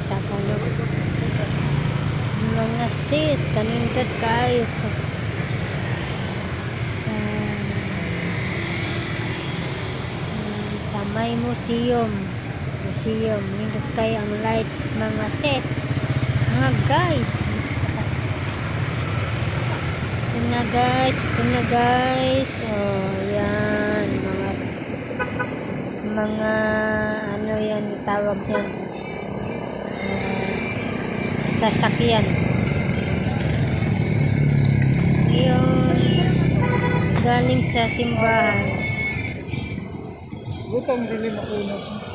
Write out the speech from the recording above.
sa kuno mga sis kanindot kayo sa may museum nindot kayo ang lights mga sis mga guys. Ito na guys. Oh, yan mga ano yan tawag yan, sasakyan. Yung galing sa simbahan. Gutom din makunat.